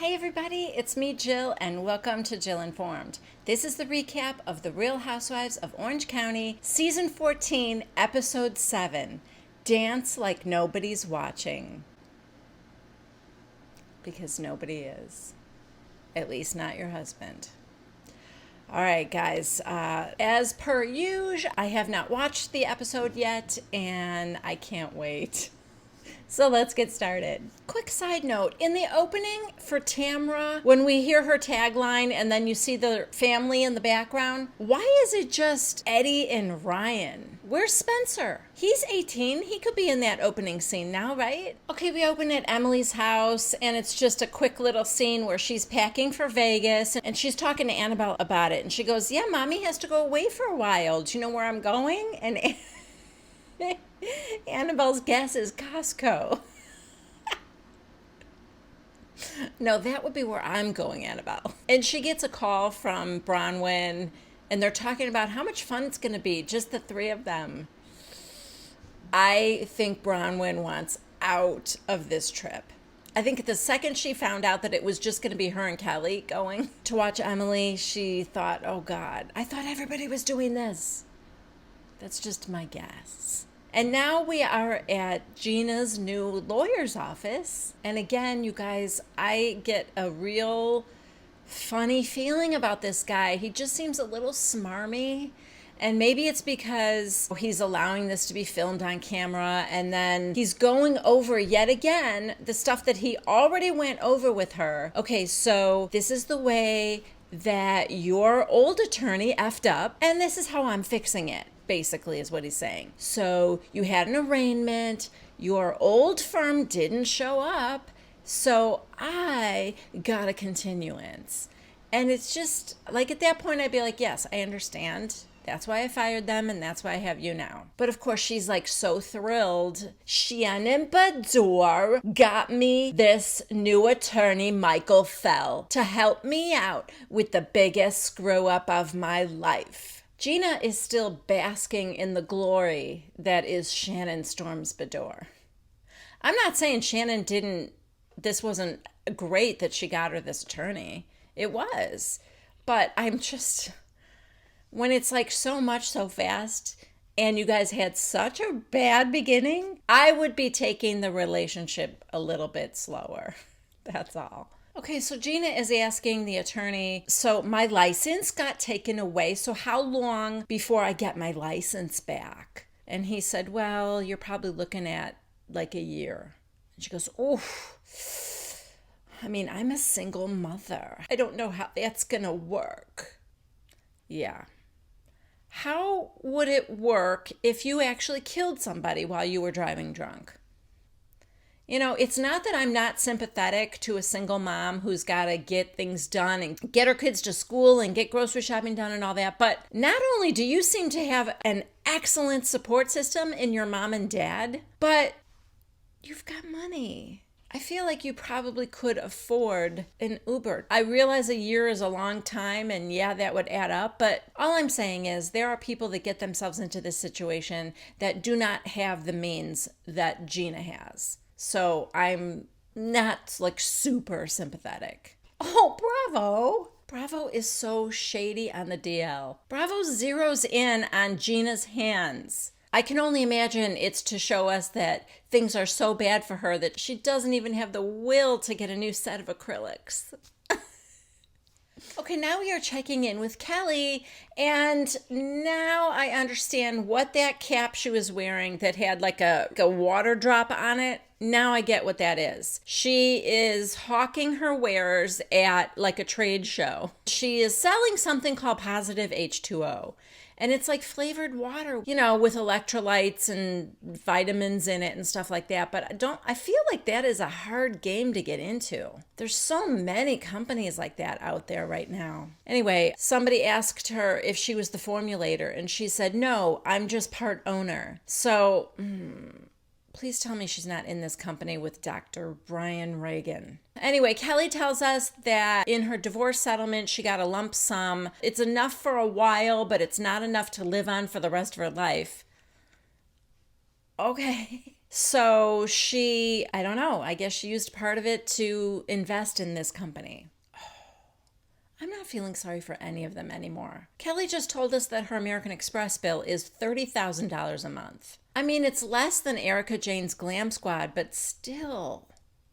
Hey everybody, it's me Jill and welcome to Jill Informed. This is the recap of The Real Housewives of Orange County, Season 14, Episode 7, Dance Like Nobody's Watching. Because nobody is. At least not your husband. All right, guys. As per usual, I have not watched the episode yet and I can't wait. So let's get started. Quick side note, in the opening for Tamra, when we hear her tagline and then you see the family in the background, why is it just Eddie and Ryan? Where's Spencer? He's 18. He could be in that opening scene now, right? Okay, we open at Emily's house and it's just a quick little scene where she's packing for Vegas and she's talking to Annabelle about it. And she goes, yeah, mommy has to go away for a while. Do you know where I'm going? And Annabelle's guess is Costco. No, that would be where I'm going, Annabelle. And she gets a call from Bronwyn, and they're talking about how much fun it's going to be, just the three of them. I think Bronwyn wants out of this trip. I think the second she found out that it was just going to be her and Kelly going to watch Emily, she thought, oh God, I thought everybody was doing this. That's just my guess. And now we are at Gina's new lawyer's office. And again, you guys, I get a real funny feeling about this guy. He just seems a little smarmy. And maybe it's because he's allowing this to be filmed on camera. And then he's going over yet again the stuff that he already went over with her. Okay, so this is the way that your old attorney effed up. And this is how I'm fixing it. Basically is what he's saying. So you had an arraignment, your old firm didn't show up, so I got a continuance. And it's just like at that point I'd be like, yes, I understand. That's why I fired them and that's why I have you now. But of course she's like so thrilled. Shannon Bador got me this new attorney, Michael Fell, to help me out with the biggest screw up of my life. Gina is still basking in the glory that is Shannon Storms Bador. I'm not saying this wasn't great that she got her this attorney. It was. But I'm just, when it's like so much so fast and you guys had such a bad beginning, I would be taking the relationship a little bit slower. That's all. Okay, so Gina is asking the attorney, so my license got taken away, so how long before I get my license back? And he said, well, you're probably looking at like a year. And she goes, oh, I mean, I'm a single mother. I don't know how that's gonna work. Yeah. How would it work if you actually killed somebody while you were driving drunk? You know, it's not that I'm not sympathetic to a single mom who's got to get things done and get her kids to school and get grocery shopping done and all that, but not only do you seem to have an excellent support system in your mom and dad, but you've got money. I feel like you probably could afford an Uber. I realize a year is a long time and yeah, that would add up, but all I'm saying is there are people that get themselves into this situation that do not have the means that Gina has. So I'm not like super sympathetic. Oh, Bravo. Bravo is so shady on the DL. Bravo zeroes in on Gina's hands. I can only imagine it's to show us that things are so bad for her that she doesn't even have the will to get a new set of acrylics. Okay, now we are checking in with Kelly, and now I understand what that cap she was wearing that had like a water drop on it. Now I get what that is. She is hawking her wares at like a trade show. She is selling something called Positive H2O. And it's like flavored water, you know, with electrolytes and vitamins in it and stuff like that. But I feel like that is a hard game to get into. There's so many companies like that out there right now. Anyway, somebody asked her if she was the formulator and she said, no, I'm just part owner. So, please tell me she's not in this company with Dr. Brian Reagan. Anyway, Kelly tells us that in her divorce settlement, she got a lump sum. It's enough for a while, but it's not enough to live on for the rest of her life. Okay. So she, I don't know, I guess she used part of it to invest in this company. I'm not feeling sorry for any of them anymore. Kelly just told us that her American Express bill is $30,000 a month. I mean, it's less than Erica Jane's Glam Squad, but still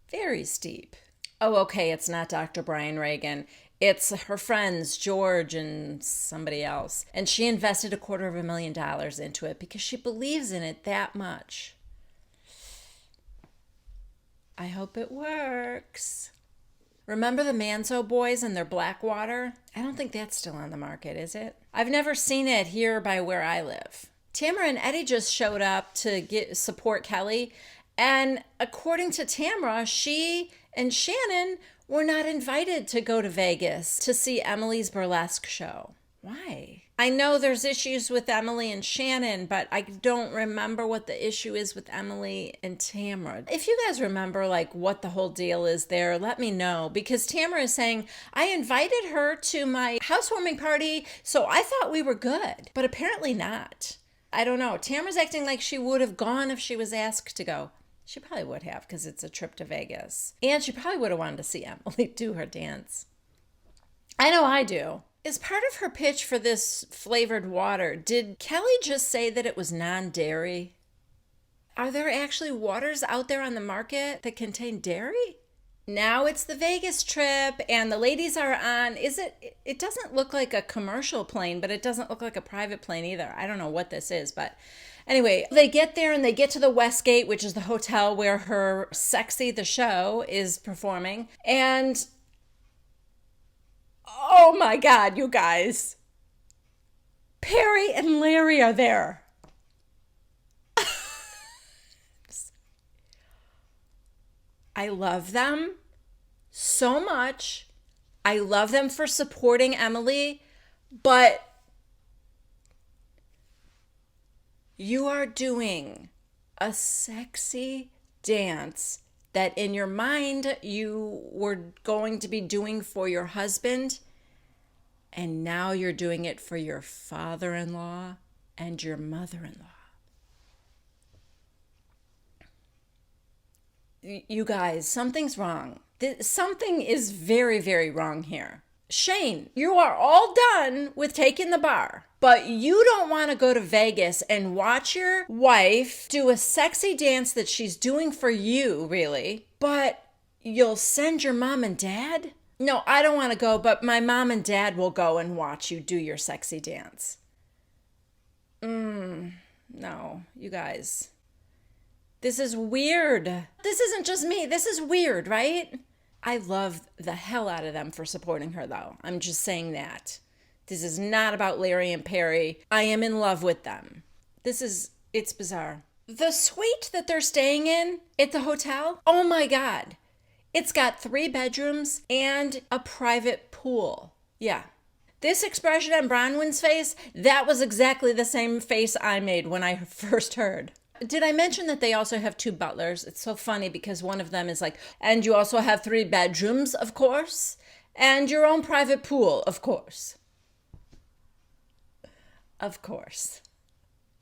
very steep. Oh, okay, it's not Dr. Brian Reagan. It's her friends, George and somebody else. And she invested $250,000 into it because she believes in it that much. I hope it works. Remember the Manzo boys and their Blackwater? I don't think that's still on the market, is it? I've never seen it here by where I live. Tamara and Eddie just showed up to support Kelly. And according to Tamara, she and Shannon were not invited to go to Vegas to see Emily's burlesque show. Why? I know there's issues with Emily and Shannon, but I don't remember what the issue is with Emily and Tamara. If you guys remember like what the whole deal is there, let me know. Because Tamara is saying, I invited her to my housewarming party, so I thought we were good. But apparently not. I don't know. Tamara's acting like she would have gone if she was asked to go. She probably would have because it's a trip to Vegas. And she probably would have wanted to see Emily do her dance. I know I do. As part of her pitch for this flavored water, did Kelly just say that it was non-dairy? Are there actually waters out there on the market that contain dairy? Now it's the Vegas trip and the ladies are on, it doesn't look like a commercial plane, but it doesn't look like a private plane either. I don't know what this is, but anyway, they get there and they get to the Westgate, which is the hotel where her Sexy the Show is performing. And oh my God, you guys. Perry and Larry are there. I love them so much. I love them for supporting Emily, but you are doing a sexy dance that in your mind you were going to be doing for your husband, and now you're doing it for your father-in-law and your mother-in-law. You guys, something's wrong. Something is very, very wrong here. Shane, you are all done with taking the bar, but you don't want to go to Vegas and watch your wife do a sexy dance that she's doing for you, really, but you'll send your mom and dad? No, I don't want to go, but my mom and dad will go and watch you do your sexy dance. No, you guys. This is weird. This isn't just me. This is weird, right? I love the hell out of them for supporting her, though. I'm just saying that. This is not about Larry and Perry. I am in love with them. It's bizarre. The suite that they're staying in at the hotel, oh my God. It's got 3 bedrooms and a private pool. Yeah. This expression on Bronwyn's face, that was exactly the same face I made when I first heard. Did I mention that they also have 2 butlers? It's so funny because one of them is like, and you also have 3 bedrooms, of course, and your own private pool, of course. Of course.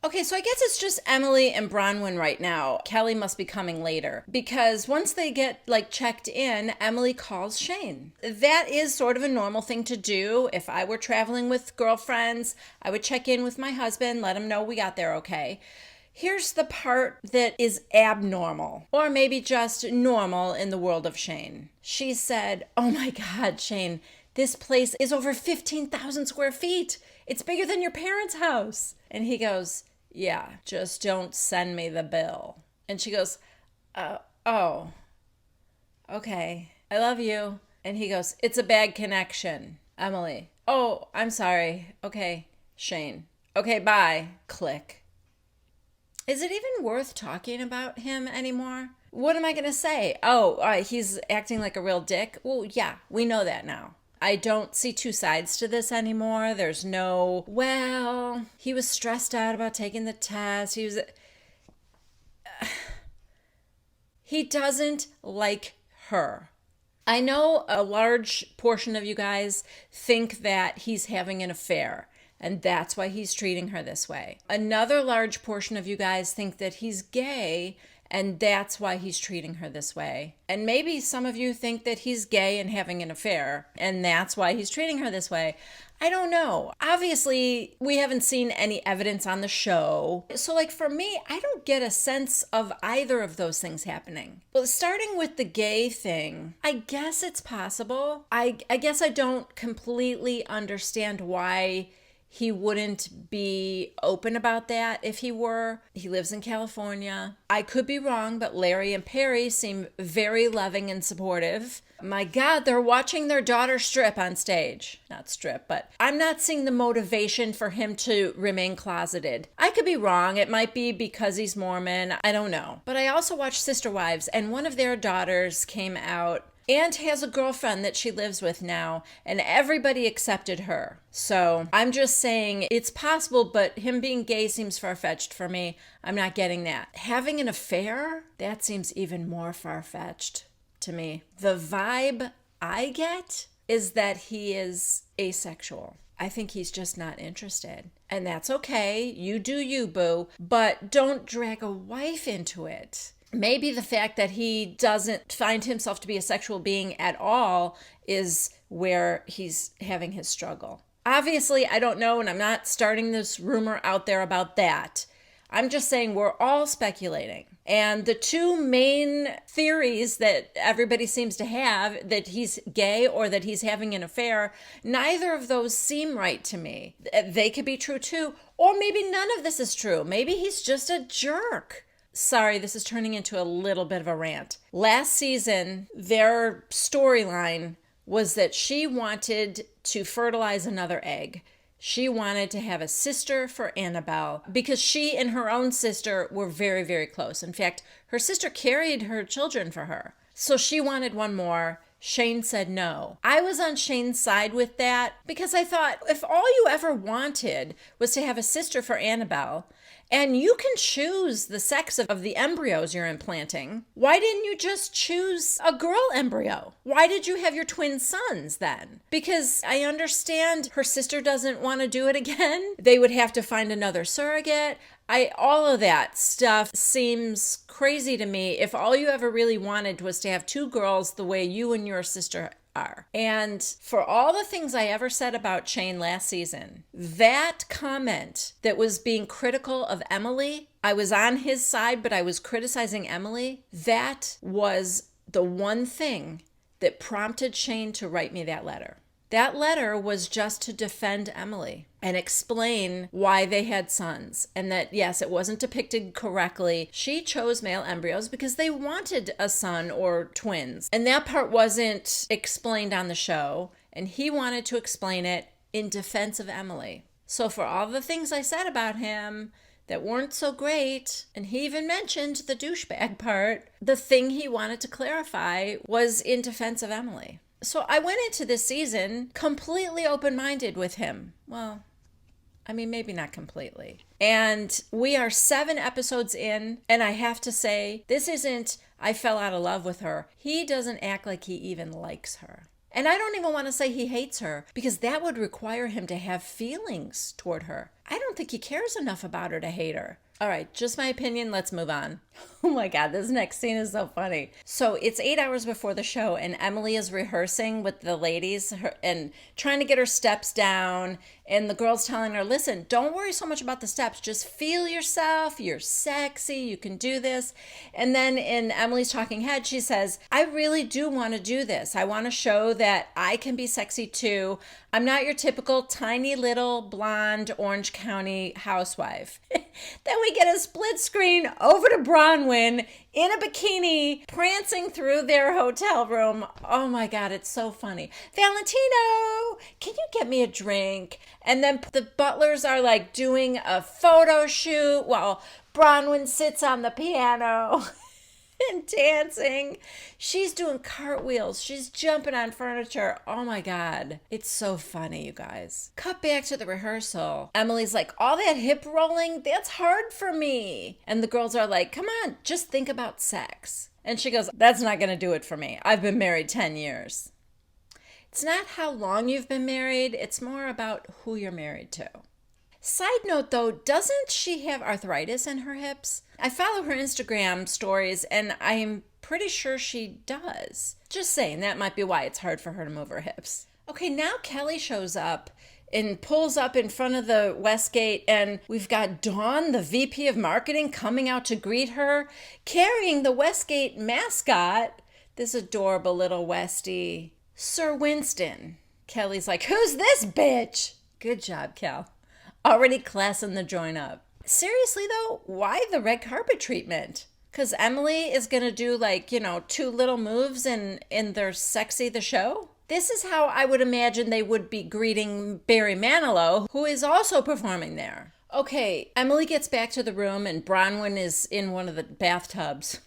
Okay, so I guess it's just Emily and Bronwyn right now. Kelly must be coming later because once they get checked in, Emily calls Shane. That is sort of a normal thing to do. If I were traveling with girlfriends, I would check in with my husband, let him know we got there okay. Here's the part that is abnormal, or maybe just normal in the world of Shane. She said, oh my God, Shane, this place is over 15,000 square feet. It's bigger than your parents' house. And he goes, yeah, just don't send me the bill. And she goes, oh, okay, I love you. And he goes, it's a bad connection. Emily, oh, I'm sorry. Okay, Shane. Okay, bye. Click. Is it even worth talking about him anymore? What am I going to say? Oh, he's acting like a real dick? Well, yeah, we know that now. I don't see 2 sides to this anymore. There's no, well, he was stressed out about taking the test. He doesn't like her. I know a large portion of you guys think that he's having an affair. And that's why he's treating her this way. Another large portion of you guys think that he's gay And that's why he's treating her this way. And maybe some of you think that he's gay and having an affair, and that's why he's treating her this way. I don't know. Obviously, we haven't seen any evidence on the show. So, like, for me, I don't get a sense of either of those things happening. Well, starting with the gay thing, I guess it's possible. I guess I don't completely understand why he wouldn't be open about that if he were. He lives in California. I could be wrong, but Larry and Perry seem very loving and supportive. My God, they're watching their daughter strip on stage. Not strip, but I'm not seeing the motivation for him to remain closeted. I could be wrong. It might be because he's Mormon. I don't know. But I also watched Sister Wives, and one of their daughters came out and has a girlfriend that she lives with now, and everybody accepted her. So I'm just saying it's possible, but him being gay seems far-fetched for me. I'm not getting that. Having an affair? That seems even more far-fetched to me. The vibe I get is that he is asexual. I think he's just not interested. And that's okay. You do you, boo. But don't drag a wife into it. Maybe the fact that he doesn't find himself to be a sexual being at all is where he's having his struggle. Obviously, I don't know, and I'm not starting this rumor out there about that. I'm just saying we're all speculating. And the two main theories that everybody seems to have, that he's gay or that he's having an affair, neither of those seem right to me. They could be true too, or maybe none of this is true. Maybe he's just a jerk. Sorry, this is turning into a little bit of a rant. Last season, their storyline was that she wanted to fertilize another egg. She wanted to have a sister for Annabelle because she and her own sister were very, very close. In fact, her sister carried her children for her. So she wanted one more. Shane said no. I was on Shane's side with that because I thought if all you ever wanted was to have a sister for Annabelle, and you can choose the sex of the embryos you're implanting, why didn't you just choose a girl embryo? Why did you have your twin sons then? Because I understand her sister doesn't want to do it again. They would have to find another surrogate. All of that stuff seems crazy to me if all you ever really wanted was to have two girls the way you and your sister are. And for all the things I ever said about Shane last season, that comment that was being critical of Emily, I was on his side, but I was criticizing Emily. That was the one thing that prompted Shane to write me that letter. That letter was just to defend Emily and explain why they had sons. And that, yes, it wasn't depicted correctly. She chose male embryos because they wanted a son or twins. And that part wasn't explained on the show. And he wanted to explain it in defense of Emily. So for all the things I said about him that weren't so great, and he even mentioned the douchebag part, the thing he wanted to clarify was in defense of Emily. So I went into this season completely open-minded with him. Well, I mean, maybe not completely. And we are 7 episodes in, and I have to say, this isn't, I fell out of love with her. He doesn't act like he even likes her. And I don't even want to say he hates her, because that would require him to have feelings toward her. I don't think he cares enough about her to hate her. All right, just my opinion. Let's move on. Oh my God, this next scene is so funny. So it's 8 hours before the show, and Emily is rehearsing with the ladies and trying to get her steps down. And the girl's telling her, listen, don't worry so much about the steps. Just feel yourself. You're sexy. You can do this. And then in Emily's talking head, she says, I really do want to do this. I want to show that I can be sexy too. I'm not your typical tiny little blonde Orange County housewife. Then we get a split screen over to Bronwyn in a bikini prancing through their hotel room. Oh my God, it's so funny. Valentino, can you get me a drink? And then the butlers are like doing a photo shoot while Bronwyn sits on the piano and dancing. She's doing cartwheels. She's jumping on furniture. Oh my God. It's so funny, you guys. Cut back to the rehearsal. Emily's like, all that hip rolling, that's hard for me. And the girls are like, come on, just think about sex. And she goes, that's not going to do it for me. I've been married 10 years. It's not how long you've been married. It's more about who you're married to. Side note though, doesn't she have arthritis in her hips? I follow her Instagram stories and I'm pretty sure she does. Just saying, that might be why it's hard for her to move her hips. Okay, now Kelly shows up and pulls up in front of the Westgate, and we've got Dawn, the VP of marketing, coming out to greet her, carrying the Westgate mascot, this adorable little Westie, Sir Winston. Kelly's like, who's this bitch? Good job, Kel. Already classing the joint up. Seriously though, why the red carpet treatment? Because Emily is going to do like, two little moves in their Sexy the Show? This is how I would imagine they would be greeting Barry Manilow, who is also performing there. Okay, Emily gets back to the room and Bronwyn is in one of the bathtubs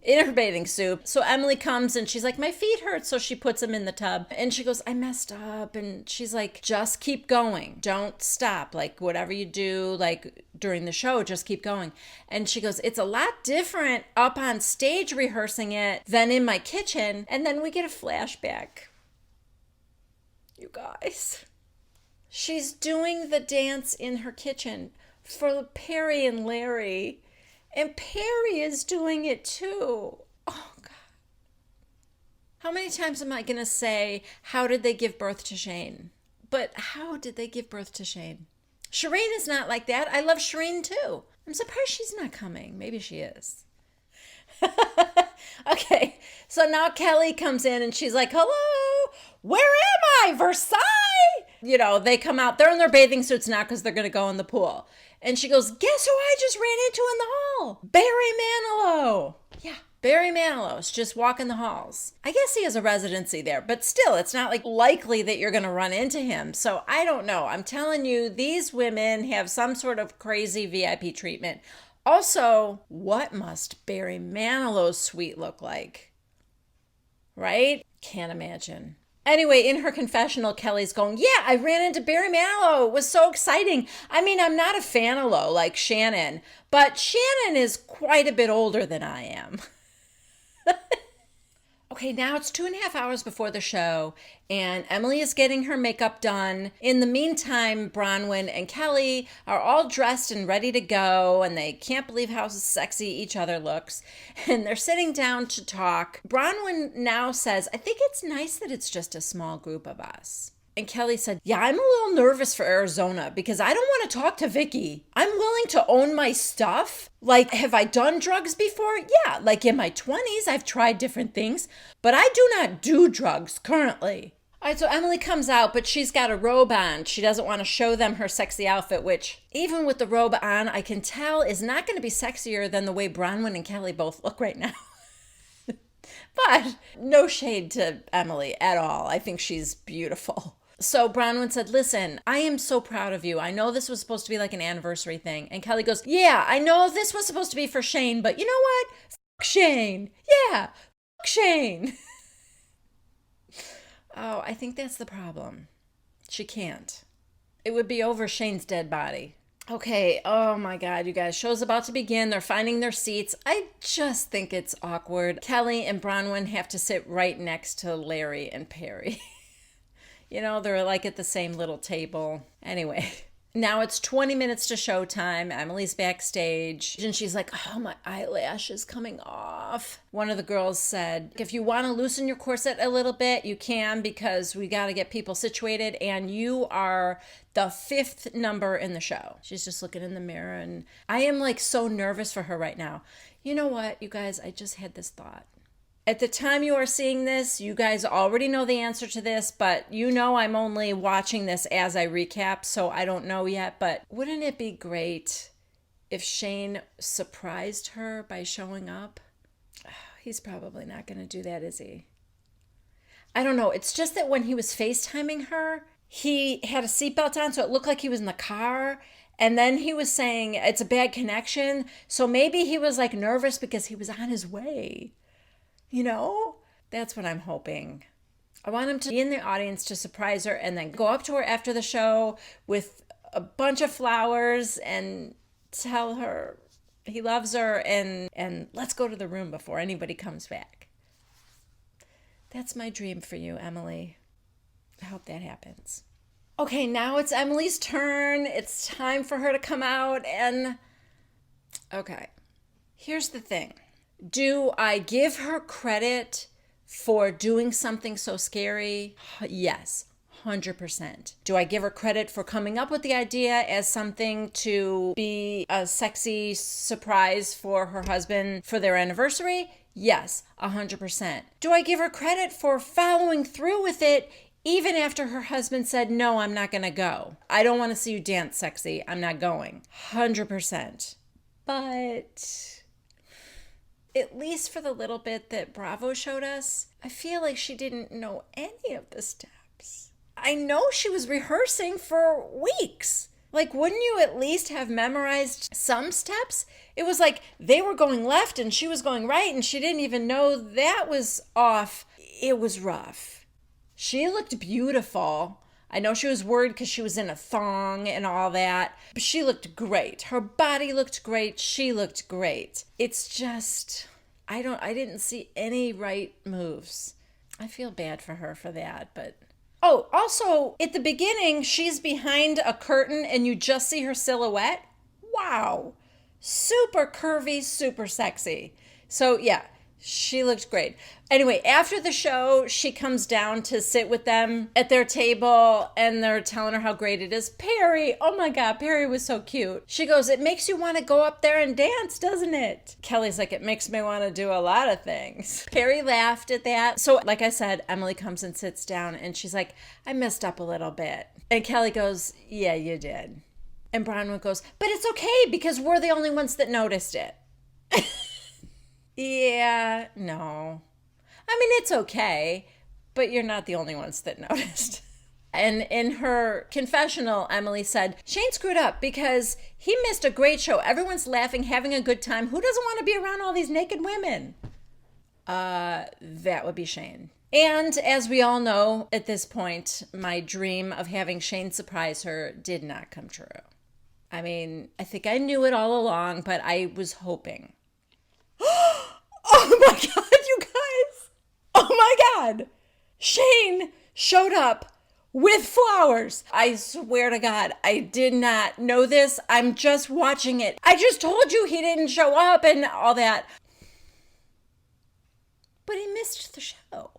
in her bathing suit. So Emily comes and she's like, my feet hurt. So she puts them in the tub and she goes, I messed up. And she's like, just keep going. Don't stop. Like whatever you do, like during the show, just keep going. And she goes, it's a lot different up on stage rehearsing it than in my kitchen. And then we get a flashback. You guys. She's doing the dance in her kitchen for Perry and Larry. And Perry is doing it too. Oh, God. How many times am I going to say, how did they give birth to Shane? But how did they give birth to Shane? Shireen is not like that. I love Shireen too. I'm surprised she's not coming. Maybe she is. Okay, so now Kelly comes in and she's like, hello, where am I? Versailles? They come out. They're in their bathing suits now because they're going to go in the pool. And she goes, guess who I just ran into in the hall? Barry Manilow. Yeah, Barry Manilow's just walking the halls. I guess he has a residency there, but still, it's not like likely that you're going to run into him. So I don't know. I'm telling you, these women have some sort of crazy VIP treatment. Also, what must Barry Manilow's suite look like? Right? Can't imagine. Anyway, in her confessional, Kelly's going, yeah, I ran into Barry Manilow. It was so exciting. I mean, I'm not a fan-alo like Shannon, but Shannon is quite a bit older than I am. Okay, now it's 2.5 hours before the show, and Emily is getting her makeup done. In the meantime, Bronwyn and Kelly are all dressed and ready to go, and they can't believe how sexy each other looks. And they're sitting down to talk. Bronwyn now says, I think it's nice that it's just a small group of us. And Kelly said, yeah, I'm a little nervous for Arizona because I don't want to talk to Vicky. I'm willing to own my stuff. Like, have I done drugs before? Yeah, like in my 20s, I've tried different things, but I do not do drugs currently. All right, so Emily comes out, but she's got a robe on. She doesn't want to show them her sexy outfit, which even with the robe on, I can tell is not going to be sexier than the way Bronwyn and Kelly both look right now. But no shade to Emily at all. I think she's beautiful. So Bronwyn said, listen, I am so proud of you. I know this was supposed to be like an anniversary thing. And Kelly goes, yeah, I know this was supposed to be for Shane, but you know what? Fuck Shane. Yeah, fuck Shane. Oh, I think that's the problem. She can't. It would be over Shane's dead body. Okay, oh my God, you guys, show's about to begin. They're finding their seats. I just think it's awkward. Kelly and Bronwyn have to sit right next to Larry and Perry. They're like at the same little table. Anyway, now it's 20 minutes to showtime. Emily's backstage and she's like, oh, my eyelash is coming off. One of the girls said, if you want to loosen your corset a little bit, you can because we got to get people situated and you are the 5th number in the show. She's just looking in the mirror and I am like so nervous for her right now. You know what, you guys, I just had this thought. At the time you are seeing this, you guys already know the answer to this, but I'm only watching this as I recap, so I don't know yet. But wouldn't it be great if Shane surprised her by showing up? Oh, he's probably not going to do that, is he? I don't know. It's just that when he was FaceTiming her, he had a seatbelt on, so it looked like he was in the car. And then he was saying it's a bad connection. So maybe he was like nervous because he was on his way. That's what I'm hoping. I want him to be in the audience to surprise her and then go up to her after the show with a bunch of flowers and tell her he loves her and let's go to the room before anybody comes back. That's my dream for you, Emily. I hope that happens. Okay, now it's Emily's turn. It's time for her to come out. And okay, here's the thing. Do I give her credit for doing something so scary? Yes, 100%. Do I give her credit for coming up with the idea as something to be a sexy surprise for her husband for their anniversary? Yes, 100%. Do I give her credit for following through with it even after her husband said, no, I'm not going to go? I don't want to see you dance sexy. I'm not going. 100%. But at least for the little bit that Bravo showed us, I feel like she didn't know any of the steps. I know she was rehearsing for weeks. Like, wouldn't you at least have memorized some steps? It was like they were going left and she was going right and she didn't even know that was off. It was rough. She looked beautiful. I know she was worried because she was in a thong and all that, but she looked great. Her body looked great. She looked great. It's just, I didn't see any right moves. I feel bad for her for that, but. Oh, also, at the beginning, she's behind a curtain and you just see her silhouette. Wow. Super curvy, super sexy. So, yeah, she looked great. Anyway, after the show, she comes down to sit with them at their table and they're telling her how great it is. Perry, oh my God, Perry was so cute. She goes, it makes you want to go up there and dance, doesn't it? Kelly's like, it makes me want to do a lot of things. Perry laughed at that. So like I said, Emily comes and sits down and she's like, I messed up a little bit. And Kelly goes, yeah, you did. And Bronwyn goes, but it's okay because we're the only ones that noticed it. Yeah, no. I mean, it's okay, but you're not the only ones that noticed. And in her confessional, Emily said, Shane screwed up because he missed a great show. Everyone's laughing, having a good time. Who doesn't want to be around all these naked women? That would be Shane. And as we all know at this point, my dream of having Shane surprise her did not come true. I mean, I think I knew it all along, but I was hoping. Oh my God, you guys. Oh my God. Shane showed up with flowers. I swear to God, I did not know this. I'm just watching it. I just told you he didn't show up and all that. But he missed the show.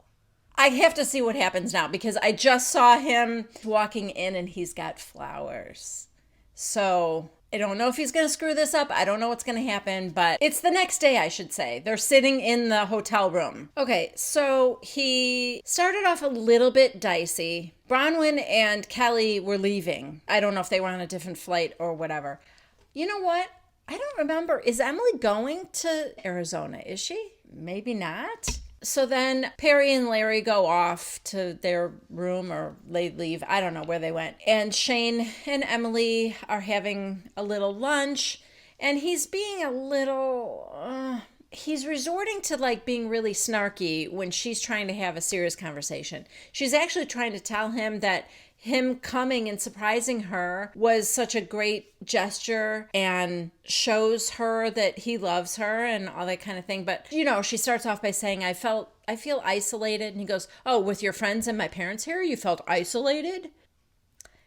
I have to see what happens now because I just saw him walking in and he's got flowers. So I don't know if he's going to screw this up. I don't know what's going to happen, but it's the next day, I should say. They're sitting in the hotel room. Okay, so he started off a little bit dicey. Bronwyn and Kelly were leaving. I don't know if they were on a different flight or whatever. You know what? I don't remember. Is Emily going to Arizona? Is she? Maybe not. So then Perry and Larry go off to their room or they leave. I don't know where they went. And Shane and Emily are having a little lunch and he's being a little, he's resorting to like being really snarky when she's trying to have a serious conversation. She's actually trying to tell him that him coming and surprising her was such a great gesture and shows her that he loves her and all that kind of thing. But, you know, she starts off by saying, I feel isolated. And he goes, oh, with your friends and my parents here, you felt isolated?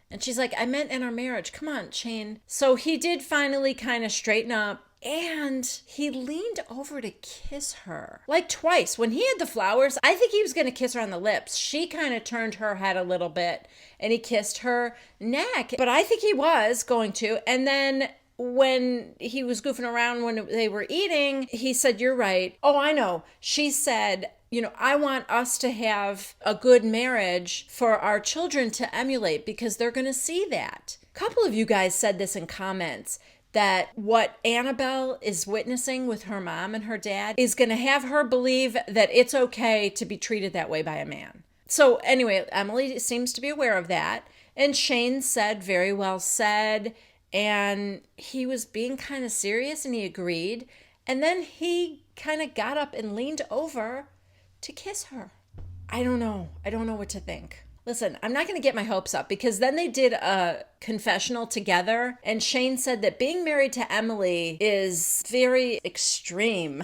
And she's like, I meant in our marriage. Come on, Shane. So he did finally kind of straighten up. And he leaned over to kiss her. Like twice. When he had the flowers, I think he was going to kiss her on the lips. She kind of turned her head a little bit and he kissed her neck. But I think he was going to. And then when he was goofing around when they were eating, he said, you're right. Oh, I know. She said, you know, I want us to have a good marriage for our children to emulate because they're going to see that. A couple of you guys said this in comments, that what Annabelle is witnessing with her mom and her dad is going to have her believe that it's okay to be treated that way by a man. So anyway, Emily seems to be aware of that. And Shane said, very well said. And he was being kind of serious and he agreed. And then he kind of got up and leaned over to kiss her. I don't know. I don't know what to think. Listen, I'm not going to get my hopes up because then they did a confessional together and Shane said that being married to Emily is very extreme.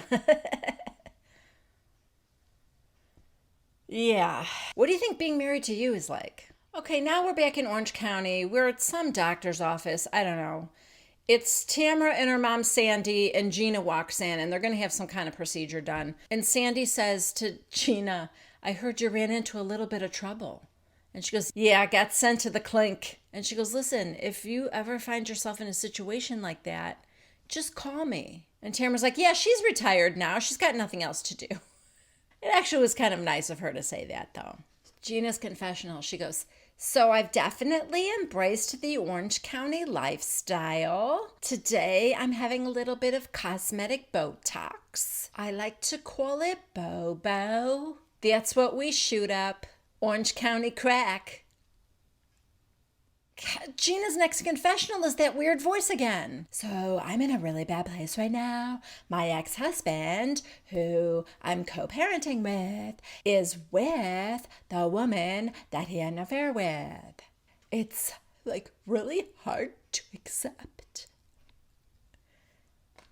Yeah. What do you think being married to you is like? Okay, now we're back in Orange County. We're at some doctor's office. I don't know. It's Tamara and her mom, Sandy, and Gina walks in, and they're going to have some kind of procedure done. And Sandy says to Gina, I heard you ran into a little bit of trouble. And she goes, yeah, I got sent to the clink. And she goes, listen, if you ever find yourself in a situation like that, just call me. And Tamara's like, yeah, she's retired now. She's got nothing else to do. It actually was kind of nice of her to say that, though. Gina's confessional. She goes, so I've definitely embraced the Orange County lifestyle. Today I'm having a little bit of cosmetic Botox. I like to call it Bobo. That's what we shoot up. Orange County crack. Gina's next confessional is that weird voice again. So I'm in a really bad place right now. My ex-husband, who I'm co-parenting with, is with the woman that he had an affair with. It's like really hard to accept.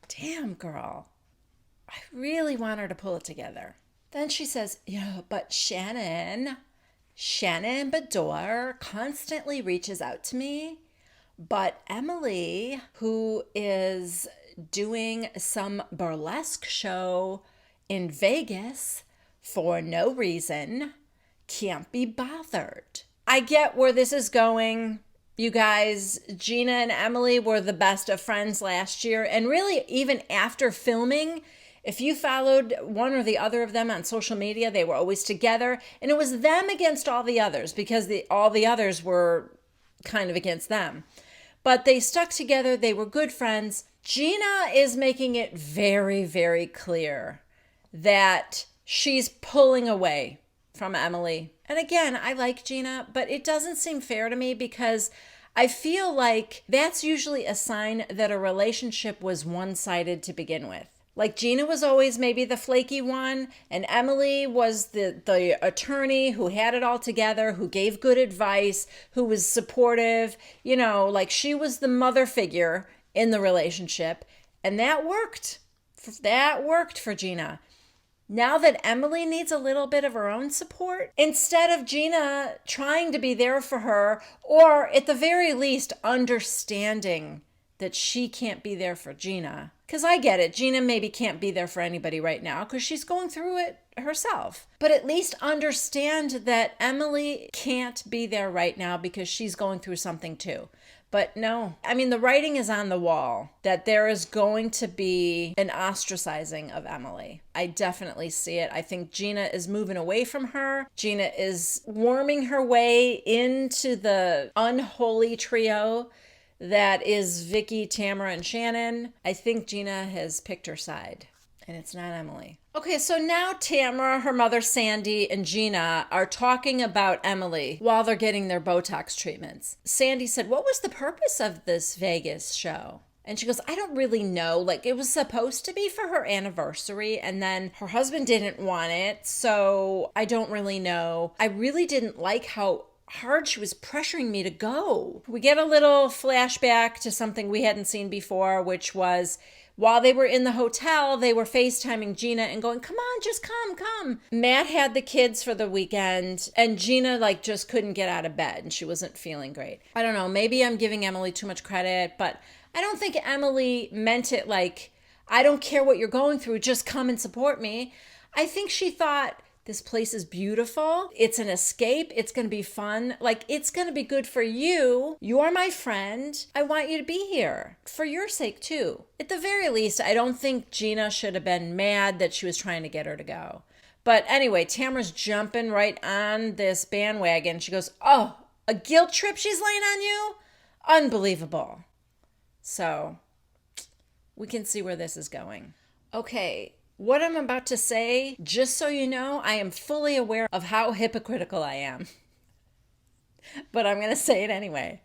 Damn, girl. I really want her to pull it together. Then she says, but Shannon Bador constantly reaches out to me, but Emily, who is doing some burlesque show in Vegas for no reason, can't be bothered. I get where this is going. You guys, Gina and Emily were the best of friends last year, and really even after filming, if you followed one or the other of them on social media, they were always together. And it was them against all the others because all the others were kind of against them. But they stuck together. They were good friends. Gina is making it very, very clear that she's pulling away from Emily. And again, I like Gina, but it doesn't seem fair to me because I feel like that's usually a sign that a relationship was one-sided to begin with. Like Gina was always maybe the flaky one, and Emily was the attorney who had it all together, who gave good advice, who was supportive, like she was the mother figure in the relationship. And that worked. That worked for Gina. Now that Emily needs a little bit of her own support, instead of Gina trying to be there for her, or at the very least understanding that she can't be there for Gina. Because I get it, Gina maybe can't be there for anybody right now because she's going through it herself. But at least understand that Emily can't be there right now because she's going through something too. But no, I mean, the writing is on the wall that there is going to be an ostracizing of Emily. I definitely see it. I think Gina is moving away from her. Gina is worming her way into the unholy trio that is Vicky, Tamara, and Shannon. I think Gina has picked her side, and it's not Emily. Okay, so now Tamara, her mother Sandy, and Gina are talking about Emily while they're getting their Botox treatments. Sandy said, what was the purpose of this Vegas show? And she goes, I don't really know. Like, it was supposed to be for her anniversary, and then her husband didn't want it, so I don't really know. I really didn't like how hard she was pressuring me to go. We get a little flashback to something we hadn't seen before, which was while they were in the hotel, they were FaceTiming Gina and going, come on, just come. Matt had the kids for the weekend, and Gina just couldn't get out of bed, and she wasn't feeling great. I don't know, maybe I'm giving Emily too much credit, but I don't think Emily meant it like, I don't care what you're going through, just come and support me. I think she thought, this place is beautiful. It's an escape. It's going to be fun. It's going to be good for you. You're my friend. I want you to be here for your sake too. At the very least, I don't think Gina should have been mad that she was trying to get her to go. But anyway, Tamara's jumping right on this bandwagon. She goes, oh, a guilt trip she's laying on you? Unbelievable. So we can see where this is going. Okay. What I'm about to say, just so you know, I am fully aware of how hypocritical I am. But I'm going to say it anyway.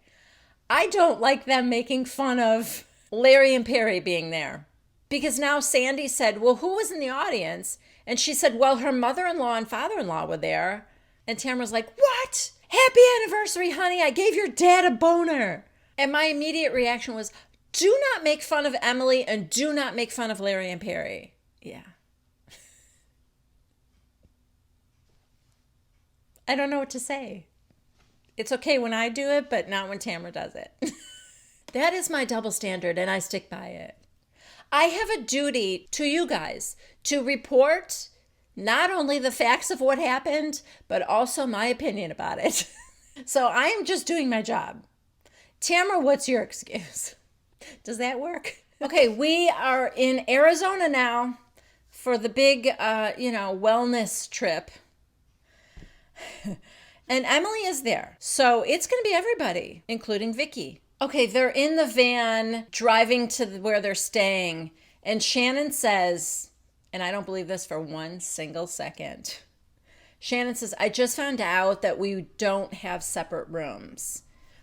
I don't like them making fun of Larry and Perry being there. Because now Sandy said, well, who was in the audience? And she said, well, her mother-in-law and father-in-law were there. And Tamara's like, what? Happy anniversary, honey. I gave your dad a boner. And my immediate reaction was, do not make fun of Emily and do not make fun of Larry and Perry. Yeah. I don't know what to say. It's okay when I do it, but not when Tamara does it. That is my double standard, and I stick by it. I have a duty to you guys to report not only the facts of what happened, but also my opinion about it. So I am just doing my job. Tamara, what's your excuse? Does that work? Okay, we are in Arizona now for the big, wellness trip. And Emily is there. So it's going to be everybody, including Vicky. Okay, they're in the van driving to where they're staying. And Shannon says, and I don't believe this for one single second. Shannon says, I just found out that we don't have separate rooms.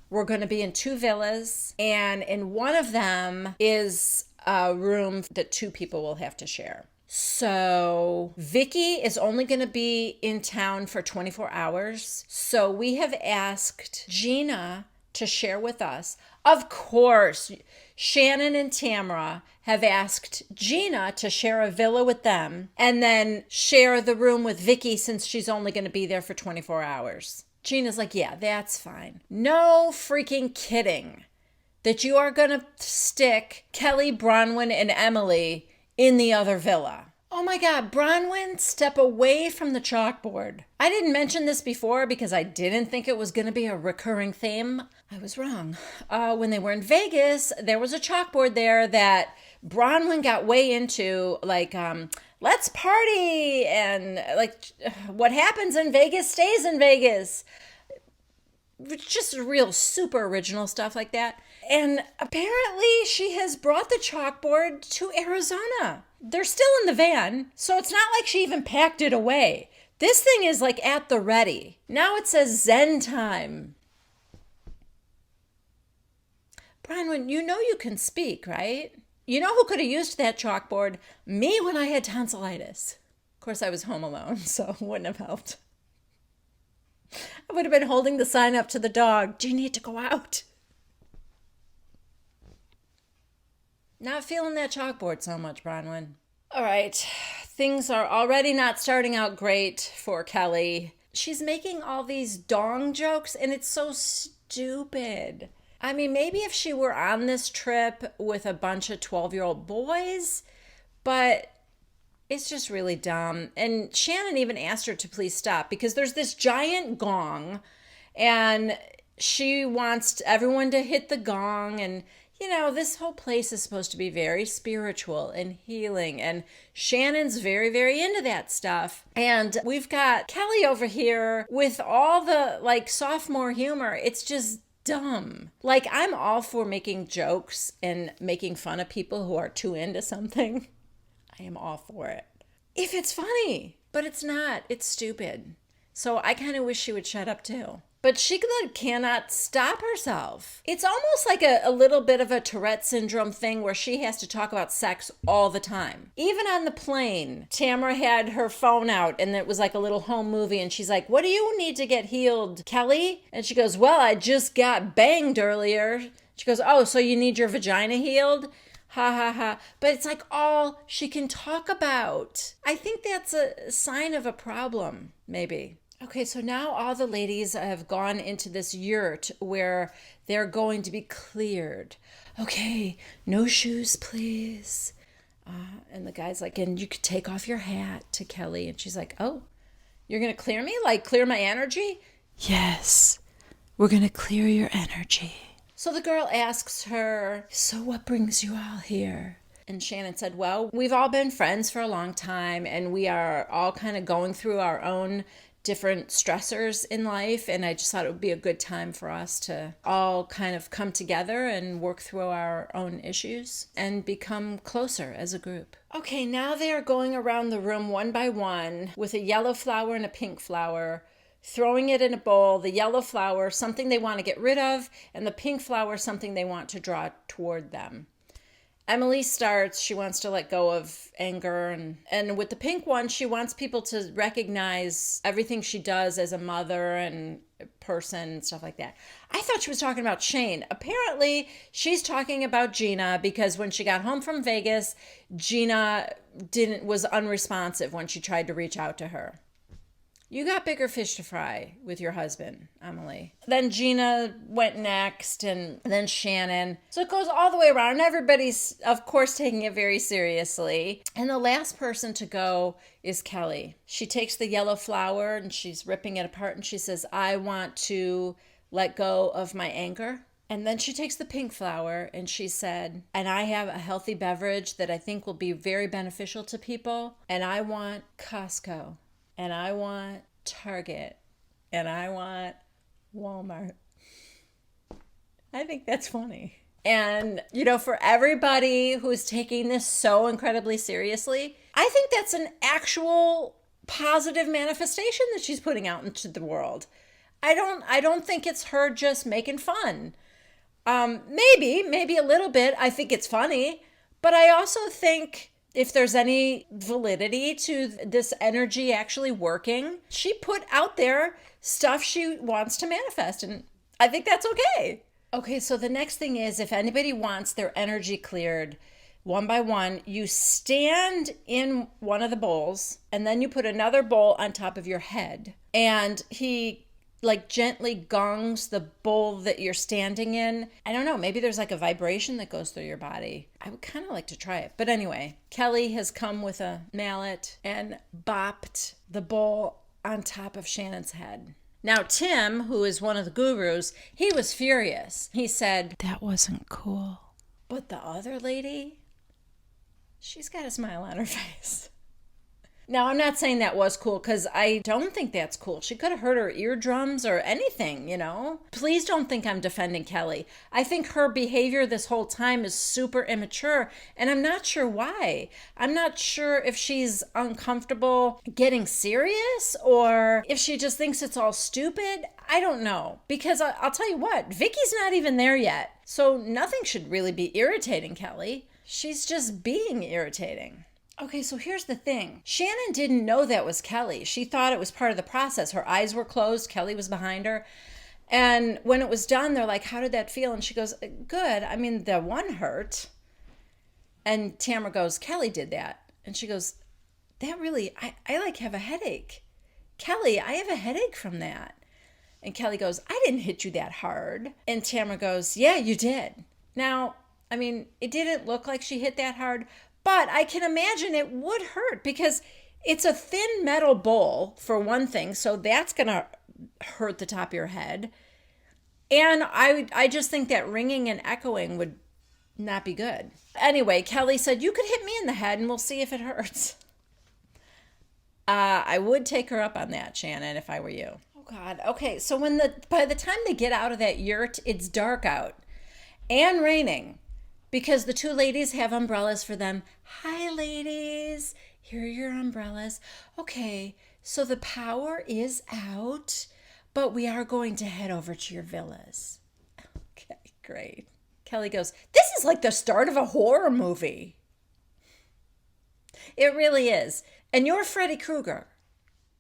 We're going to be in 2 villas. And in one of them is a room that 2 people will have to share. So Vicky is only going to be in town for 24 hours. So we have asked Gina to share with us. Of course, Shannon and Tamara have asked Gina to share a villa with them and then share the room with Vicky since she's only going to be there for 24 hours. Gina's like, yeah, that's fine. No freaking kidding that you are going to stick Kelly, Bronwyn, and Emily in the other villa. Oh my God, Bronwyn, step away from the chalkboard. I didn't mention this before because I didn't think it was going to be a recurring theme. I was wrong. When they were in Vegas, there was a chalkboard there that Bronwyn got way into, like, let's party, and like, what happens in Vegas stays in Vegas. Just real super original stuff like that. And apparently she has brought the chalkboard to Arizona. They're still in the van, so it's not like she even packed it away. This thing is like at the ready. Now it says Zen time. Bronwyn, you know you can speak, right? You know who could have used that chalkboard? Me when I had tonsillitis. Of course, I was home alone, so it wouldn't have helped. I would have been holding the sign up to the dog. Do you need to go out? Not feeling that chalkboard so much, Bronwyn. All right. Things are already not starting out great for Kelly. She's making all these dong jokes, and it's so stupid. I mean, maybe if she were on this trip with a bunch of 12-year-old boys, but it's just really dumb. And Shannon even asked her to please stop because there's this giant gong, and she wants everyone to hit the gong, and you know, this whole place is supposed to be very spiritual and healing, and Shannon's very, very into that stuff. And we've got Kelly over here with all the, like, sophomore humor. It's just dumb. Like, I'm all for making jokes and making fun of people who are too into something. I am all for it. If it's funny, but it's not. It's stupid. So I kind of wish she would shut up too. But she cannot stop herself. It's almost like a little bit of a Tourette syndrome thing where she has to talk about sex all the time. Even on the plane, Tamara had her phone out and it was like a little home movie, and she's like, what do you need to get healed, Kelly? And she goes, well, I just got banged earlier. She goes, oh, so you need your vagina healed? Ha ha ha. But it's like all she can talk about. I think that's a sign of a problem, maybe. Okay, so now all the ladies have gone into this yurt where they're going to be cleared. Okay, no shoes, please. And the guy's like, and you could take off your hat to Kelly. And she's like, oh, you're going to clear me? Like clear my energy? Yes, we're going to clear your energy. So the girl asks her, so what brings you all here? And Shannon said, well, we've all been friends for a long time, and we are all kind of going through our own different stressors in life, and I just thought it would be a good time for us to all kind of come together and work through our own issues and become closer as a group. Okay, now they are going around the room one by one with a yellow flower and a pink flower, throwing it in a bowl. The yellow flower, something they want to get rid of, and the pink flower, something they want to draw toward them. Emily starts, she wants to let go of anger, and with the pink one, she wants people to recognize everything she does as a mother and a person and stuff like that. I thought she was talking about Shane. Apparently, she's talking about Gina because when she got home from Vegas, Gina was unresponsive when she tried to reach out to her. You got bigger fish to fry with your husband, Emily. Then Gina went next, and then Shannon. So it goes all the way around. Everybody's, of course, taking it very seriously. And the last person to go is Kelly. She takes the yellow flower and she's ripping it apart and she says, I want to let go of my anger. And then she takes the pink flower and she said, and I have a healthy beverage that I think will be very beneficial to people. And I want Costco. And I want Target. And I want Walmart. I think that's funny. And, for everybody who's taking this so incredibly seriously, I think that's an actual positive manifestation that she's putting out into the world. I don't think it's her just making fun. Maybe a little bit. I think it's funny. But I also think if there's any validity to this energy actually working, she put out there stuff she wants to manifest. And I think that's okay. Okay, so the next thing is if anybody wants their energy cleared one by one, you stand in one of the bowls and then you put another bowl on top of your head. And he gently gongs the bowl that you're standing in. I don't know, maybe there's a vibration that goes through your body. I would kind of like to try it. But anyway, Kelly has come with a mallet and bopped the bowl on top of Shannon's head. Now, Tim, who is one of the gurus, he was furious. He said, that wasn't cool. But the other lady, she's got a smile on her face. Now, I'm not saying that was cool because I don't think that's cool. She could have hurt her eardrums or anything, Please don't think I'm defending Kelly. I think her behavior this whole time is super immature, and I'm not sure why. I'm not sure if she's uncomfortable getting serious or if she just thinks it's all stupid. I don't know. Because I'll tell you what, Vicky's not even there yet. So nothing should really be irritating Kelly. She's just being irritating. Okay, so here's the thing. Shannon didn't know that was Kelly. She thought it was part of the process. Her eyes were closed. Kelly was behind her. And when it was done, they're like, how did that feel? And she goes, good. I mean, the one hurt. And Tamara goes, Kelly did that. And she goes, that really, I have a headache. Kelly, I have a headache from that. And Kelly goes, I didn't hit you that hard. And Tamara goes, yeah, you did. Now, I mean, it didn't look like she hit that hard, but I can imagine it would hurt because it's a thin metal bowl, for one thing, so that's going to hurt the top of your head. And I just think that ringing and echoing would not be good. Anyway, Kelly said, you could hit me in the head and we'll see if it hurts. I would take her up on that, Shannon, if I were you. Oh, God. Okay, so by the time they get out of that yurt, it's dark out and raining. Because the two ladies have umbrellas for them. Hi, ladies. Here are your umbrellas. Okay, so the power is out, but we are going to head over to your villas. Okay, great. Kelly goes, this is like the start of a horror movie. It really is. And you're Freddy Krueger.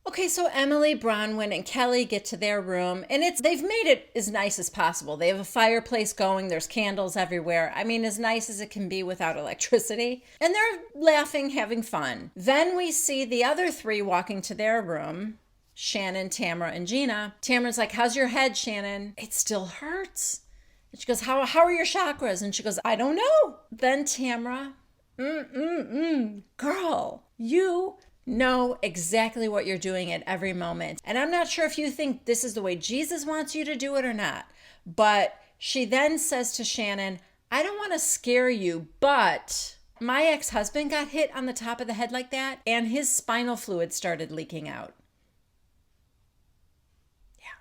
Okay, so Emily, Bronwyn, and Kelly get to their room, and they've made it as nice as possible. They have a fireplace going. There's candles everywhere. I mean, as nice as it can be without electricity. And they're laughing, having fun. Then we see the other three walking to their room, Shannon, Tamara, and Gina. Tamara's like, how's your head, Shannon? It still hurts. And she goes, how are your chakras? And she goes, I don't know. Then Tamara, girl, you know exactly what you're doing at every moment. And I'm not sure if you think this is the way Jesus wants you to do it or not. But she then says to Shannon, I don't want to scare you, but my ex-husband got hit on the top of the head like that, and his spinal fluid started leaking out. Yeah.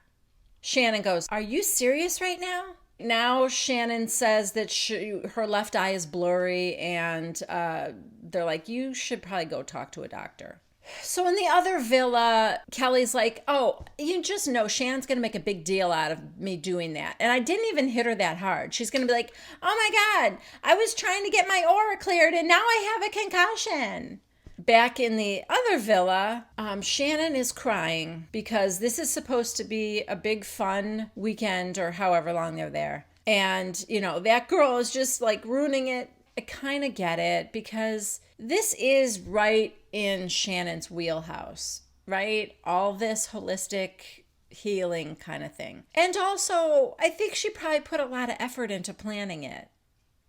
Shannon goes, are you serious right now? Now Shannon says that her left eye is blurry, and they're like, you should probably go talk to a doctor. So in the other villa, Kelly's like, oh, you just know Shannon's going to make a big deal out of me doing that. And I didn't even hit her that hard. She's going to be like, oh my God, I was trying to get my aura cleared and now I have a concussion. Back in the other villa, Shannon is crying because this is supposed to be a big fun weekend or however long they're there. And, that girl is just like ruining it. I kind of get it because this is right in Shannon's wheelhouse. right? All this holistic healing kind of thing. And also, I think she probably put a lot of effort into planning it.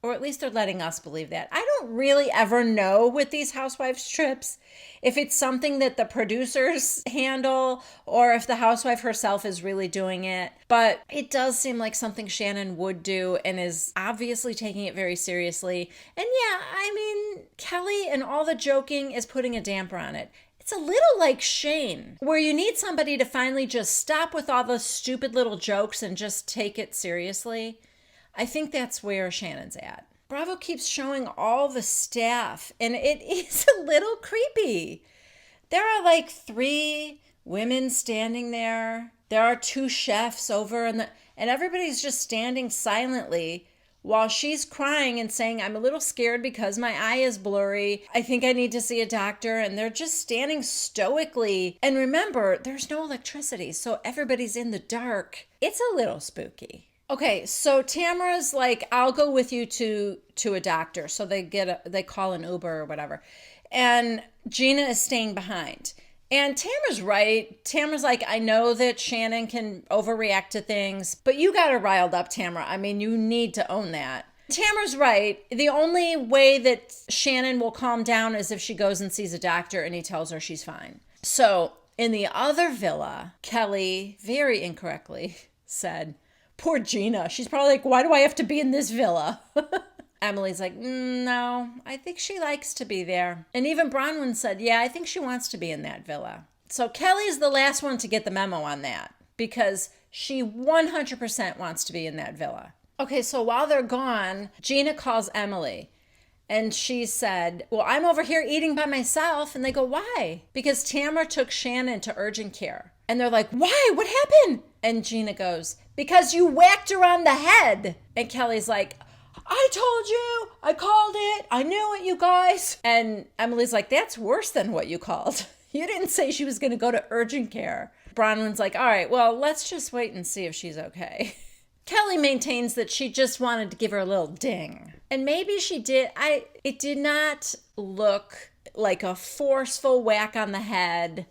Or at least they're letting us believe that. I don't really ever know with these housewives trips if it's something that the producers handle or if the housewife herself is really doing it. But it does seem like something Shannon would do and is obviously taking it very seriously. And yeah, I mean, Kelly and all the joking is putting a damper on it. It's a little like Shane, where you need somebody to finally just stop with all the stupid little jokes and just take it seriously. I think that's where Shannon's at. Bravo keeps showing all the staff, and it is a little creepy. There are like 3 women standing there. There are 2 chefs over, and everybody's just standing silently while she's crying and saying, I'm a little scared because my eye is blurry. I think I need to see a doctor. And they're just standing stoically. And remember, there's no electricity, so everybody's in the dark. It's a little spooky. Okay, so Tamara's like, I'll go with you to a doctor. So they call an Uber or whatever. And Gina is staying behind. And Tamara's right. Tamara's like, I know that Shannon can overreact to things, but you got her riled up, Tamara. I mean, you need to own that. Tamara's right. The only way that Shannon will calm down is if she goes and sees a doctor and he tells her she's fine. So in the other villa, Kelly very incorrectly said, poor Gina. She's probably like, why do I have to be in this villa? Emily's like, no, I think she likes to be there. And even Bronwyn said, yeah, I think she wants to be in that villa. So Kelly's the last one to get the memo on that because she 100% wants to be in that villa. Okay, so while they're gone, Gina calls Emily. And she said, well, I'm over here eating by myself. And they go, why? Because Tamara took Shannon to urgent care. And they're like, why? What happened? And Gina goes, because you whacked her on the head. And Kelly's like, I told you, I called it, I knew it, you guys. And Emily's like, that's worse than what you called. You didn't say she was going to go to urgent care. Bronwyn's like, all right, well, let's just wait and see if she's okay. Kelly maintains that she just wanted to give her a little ding. And maybe she did. It did not look like a forceful whack on the head.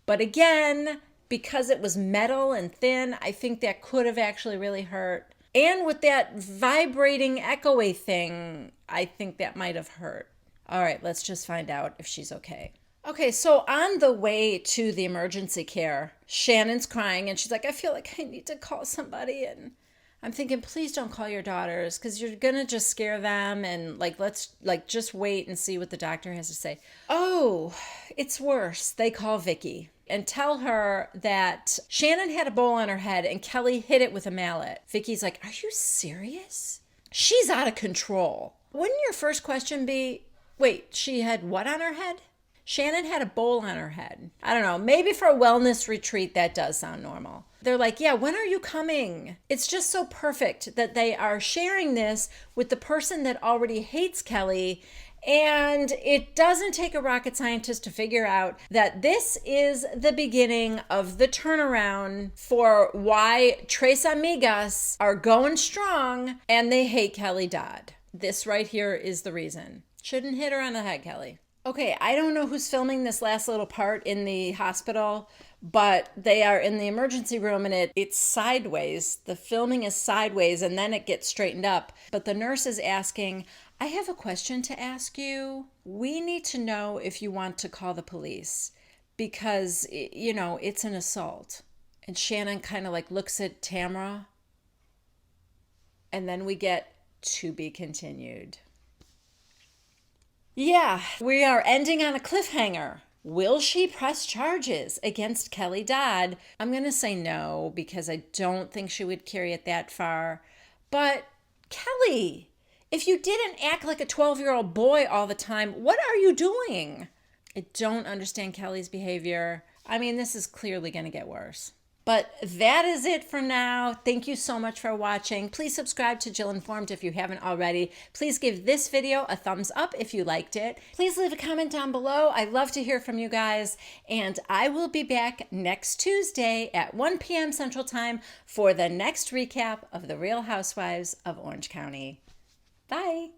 But again, because it was metal and thin, I think that could have actually really hurt. And with that vibrating echoey thing, I think that might have hurt. All right, let's just find out if she's okay. Okay, so on the way to the emergency care, Shannon's crying and she's like, I feel like I need to call somebody. And I'm thinking, please don't call your daughters because you're going to just scare them. And let's just wait and see what the doctor has to say. Oh, it's worse. They call Vicky and tell her that Shannon had a bowl on her head and Kelly hit it with a mallet. Vicky's like, are you serious? She's out of control. Wouldn't your first question be, wait, she had what on her head? Shannon had a bowl on her head. I don't know. Maybe for a wellness retreat, that does sound normal. They're like, yeah, when are you coming? It's just so perfect that they are sharing this with the person that already hates Kelly. And it doesn't take a rocket scientist to figure out that this is the beginning of the turnaround for why Tres Amigas are going strong and they hate Kelly Dodd. This right here is the reason. Shouldn't hit her on the head, Kelly. Okay, I don't know who's filming this last little part in the hospital, but they are in the emergency room and it's sideways. The filming is sideways and then it gets straightened up. But the nurse is asking, I have a question to ask you. We need to know if you want to call the police because, you know, it's an assault. And Shannon kind of like looks at Tamara. And then we get to be continued. Yeah, we are ending on a cliffhanger. Will she press charges against Kelly Dodd? I'm going to say no because I don't think she would carry it that far. But Kelly, if you didn't act like a 12-year-old boy all the time, what are you doing? I don't understand Kelly's behavior. I mean, this is clearly going to get worse. But that is it for now. Thank you so much for watching. Please subscribe to Jill Informed if you haven't already. Please give this video a thumbs up if you liked it. Please leave a comment down below. I love to hear from you guys. And I will be back next Tuesday at 1 p.m. Central Time for the next recap of The Real Housewives of Orange County. Bye.